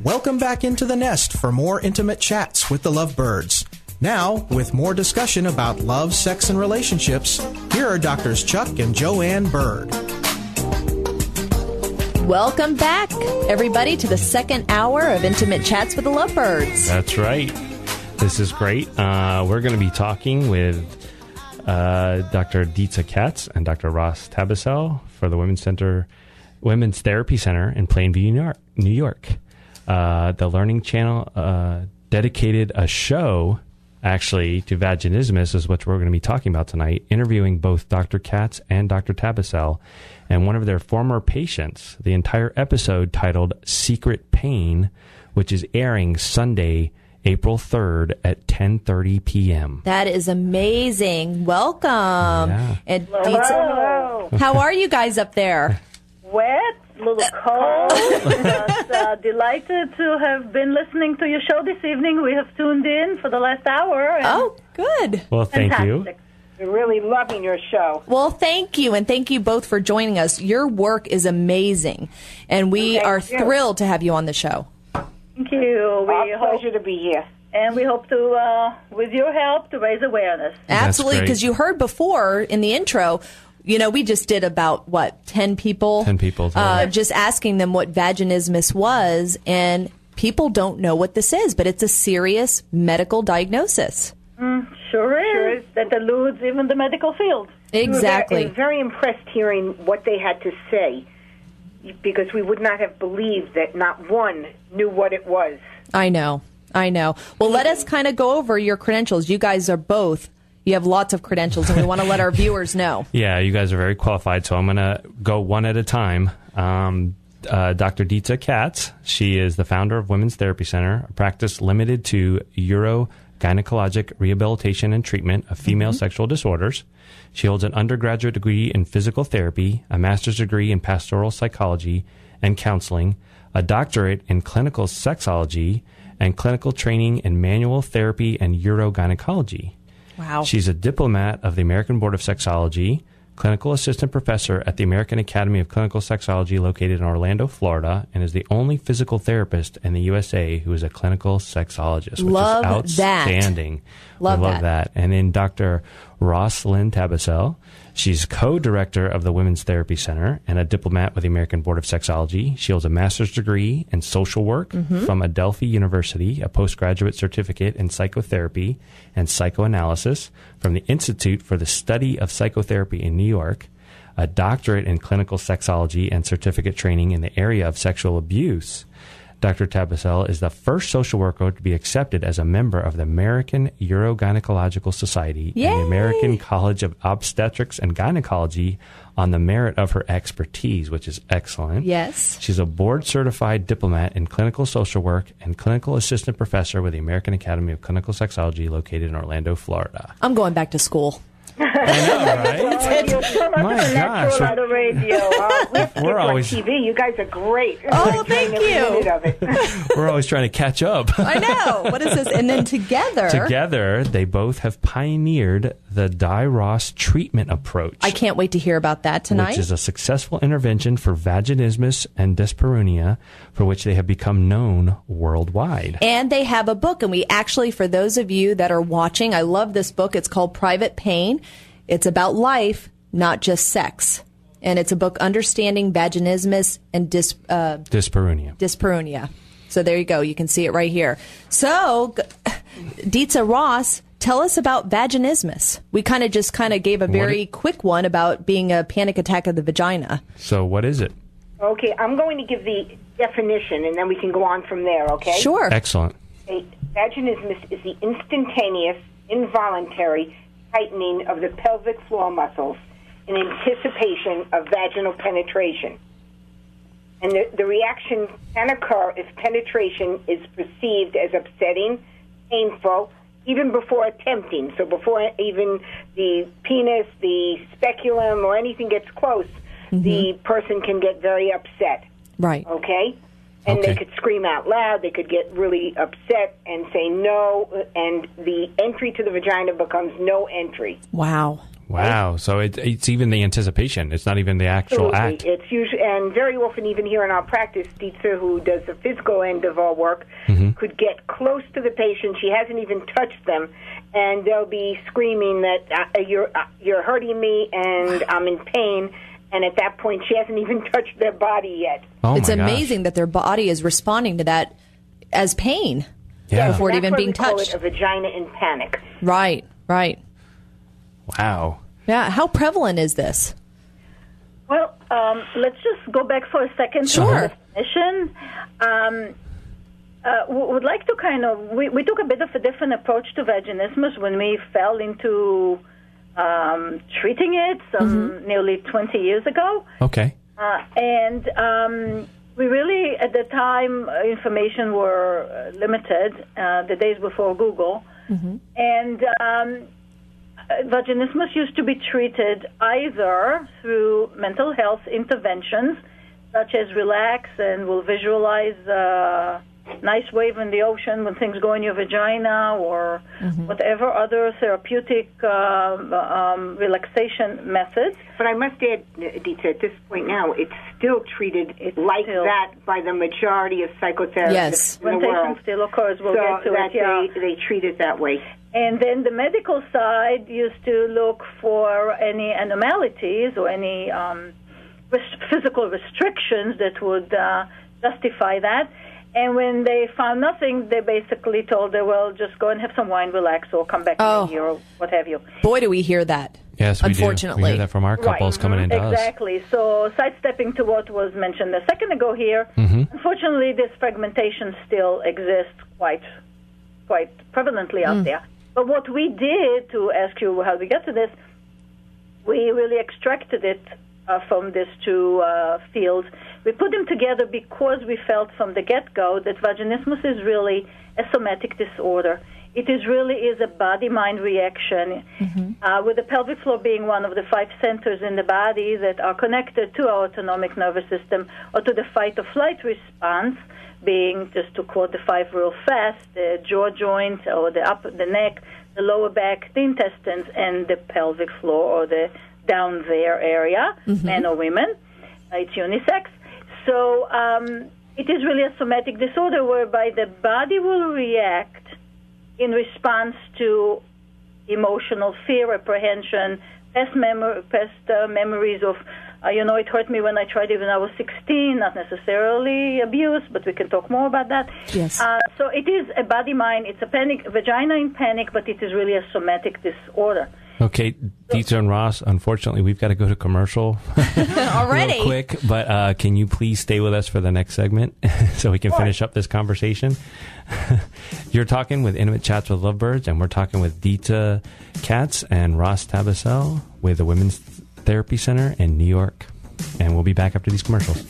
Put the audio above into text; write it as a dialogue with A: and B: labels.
A: Welcome back into the nest for more intimate chats with the lovebirds. Now, with more discussion about love, sex, and relationships, here are Doctors Chuck and Joanne Bird.
B: Welcome back, everybody, to the second hour of Intimate Chats with the Lovebirds.
C: That's right. This is great. We're going to be talking with Dr. Dietza Katz and Dr. Ross Tabasel for the Women's Therapy Center in Plainview, New York. The Learning Channel dedicated a show, actually, to vaginismus, is what we're going to be talking about tonight, interviewing both Dr. Katz and Dr. Tabasel and one of their former patients. The entire episode titled Secret Pain, which is airing Sunday, April 3rd at 10:30 p.m.
B: That is amazing. Welcome.
C: Yeah.
B: And
D: Hello.
B: how are you guys up there?
D: Wet, a little cold. Just delighted to have been listening to your show this evening. We have tuned in for the last hour. And
B: Oh, good.
C: Well, thank you.
D: fantastic.
E: We're really loving your show.
B: Well, thank you, and thank you both for joining us. Your work is amazing, and we are thrilled to have you on the show.
D: Thank you.
E: Our pleasure to be here.
D: And we hope to, with your help, to raise awareness.
B: Absolutely,
C: great.
B: because you heard before in the intro, you know, we just did about, 10 people?
C: 10 people. Totally.
B: Just asking them what vaginismus was, and people don't know what this is, but it's a serious medical diagnosis.
D: Sure is. That eludes even the medical field.
B: Exactly.
E: We were very impressed hearing what they had to say, because we would not have believed that not one knew what it was.
B: I know. Well, let us kind of go over your credentials. You guys you have lots of credentials, and we want to let our viewers know.
C: Yeah, you guys are very qualified, so I'm going to go one at a time. Dr. Dietza Katz, she is the founder of Women's Therapy Center, a practice limited to urogynecologic rehabilitation and treatment of female sexual disorders. She holds an undergraduate degree in physical therapy, a master's degree in pastoral psychology and counseling, a doctorate in clinical sexology, and clinical training in manual therapy and urogynecology.
B: Wow.
C: She's a diplomat of the American Board of Sexology, clinical assistant professor at the American Academy of Clinical Sexology located in Orlando, Florida, and is the only physical therapist in the USA who is a clinical sexologist, which
B: Love
C: is
B: that.
C: outstanding.
B: Love
C: we love
B: that.
C: And then Dr. Ross Lynn Tabasel. She's co-director of the Women's Therapy Center and a diplomat with the American Board of Sexology. She holds a master's degree in social work from Adelphi University, a postgraduate certificate in psychotherapy and psychoanalysis from the Institute for the Study of Psychotherapy in New York, a doctorate in clinical sexology and certificate training in the area of sexual abuse. Dr. Tabasel is the first social worker to be accepted as a member of the American Urogynecological Society and the American College of Obstetrics and Gynecology on the merit of her expertise, which is excellent.
B: Yes.
C: She's a board-certified diplomat in clinical social work and clinical assistant professor with the American Academy of Clinical Sexology located in Orlando, Florida.
B: I'm going back to school.
C: I know, right?
E: You're so much
C: My
E: of a natural
C: gosh.
E: out of radio.
C: We're always
E: TV. You guys are great.
B: Oh, thank
E: Every
B: you.
E: minute of it.
C: we're always trying to catch up.
B: I know. What is this? And then together,
C: They both have pioneered the Dye-Ross treatment approach.
B: I can't wait to hear about that tonight.
C: Which is a successful intervention for vaginismus and dyspareunia, for which they have become known worldwide.
B: And they have a book, and we actually, for those of you that are watching, I love this book. It's called Private Pain. It's about life, not just sex. And it's a book, Understanding Vaginismus and Dyspareunia. So there you go. You can see it right here. So, Dietza, Ross, tell us about vaginismus. We kind of gave a very quick one about being a panic attack of the vagina.
C: So what is it?
E: Okay, I'm going to give the definition, and then we can go on from there, okay?
B: Sure.
C: Excellent.
E: Vaginismus is the instantaneous, involuntary tightening of the pelvic floor muscles in anticipation of vaginal penetration. And the reaction can occur if penetration is perceived as upsetting, painful, even before attempting. So before even the penis, the speculum, or anything gets close, the person can get very upset.
B: Right.
E: Okay? And they could scream out loud, they could get really upset and say no, and the entry to the vagina becomes no entry.
B: Wow.
C: Wow. So it's even the anticipation. It's not even the actual act.
E: It's usually, and very often, even here in our practice, Dietzer, who does the physical end of our work, could get close to the patient. She hasn't even touched them, and they'll be screaming that you're hurting me, and I'm in pain. And at that point, she hasn't even touched their body yet.
C: Oh,
B: it's amazing that their body is responding to that as pain before it even being touched.
E: Call it a vagina in panic.
B: Right.
C: Wow.
B: Yeah. How prevalent is this?
D: Well, let's just go back for a second to the definition. Would like to we took a bit of a different approach to vaginismus when we fell into treating it nearly 20 years ago.
C: Okay.
D: And we really, at the time, information were limited, the days before Google. And vaginismus used to be treated either through mental health interventions, such as relax and we'll visualize a nice wave in the ocean when things go in your vagina, or whatever other therapeutic relaxation methods.
E: But I must add, Dita, at this point now, it's still treated that by the majority of psychotherapists in the world.
D: When still occurs, we'll get to it.
E: They treat it that way.
D: And then the medical side used to look for any anomalies or any physical restrictions that would justify that. And when they found nothing, they basically told her, well, just go and have some wine, relax, or come back in a year, or what have you.
B: Boy, do we hear that.
C: Yes, we
B: unfortunately.
C: do. We hear that from our couples coming into us.
D: Exactly. So sidestepping to what was mentioned a second ago here, unfortunately, this fragmentation still exists quite prevalently out there. But what we did, to ask you how we got to this, we really extracted it from these two fields. We put them together because we felt from the get-go that vaginismus is really a somatic disorder. It really is a body-mind reaction, with the pelvic floor being one of the 5 centers in the body that are connected to our autonomic nervous system, or to the fight-or-flight response, being, just to quote the 5 real fast, the jaw joint, or the neck, the lower back, the intestines, and the pelvic floor, or the down there area, men or women. It's unisex. So it is really a somatic disorder whereby the body will react in response to emotional fear, apprehension, past memories of, it hurt me when I tried it when I was 16, not necessarily abuse, but we can talk more about that.
B: Yes.
D: So it is a body-mind, it's a vagina in panic, but it is really a somatic disorder.
C: Okay, Dieter and Ross, unfortunately, we've got to go to commercial
B: already.
C: Real quick, but can you please stay with us for the next segment so we can finish up this conversation? You're talking with Intimate Chats with Lovebirds, and we're talking with Dita Katz and Ross Tabasel with the Women's Therapy Center in New York. And we'll be back after these commercials.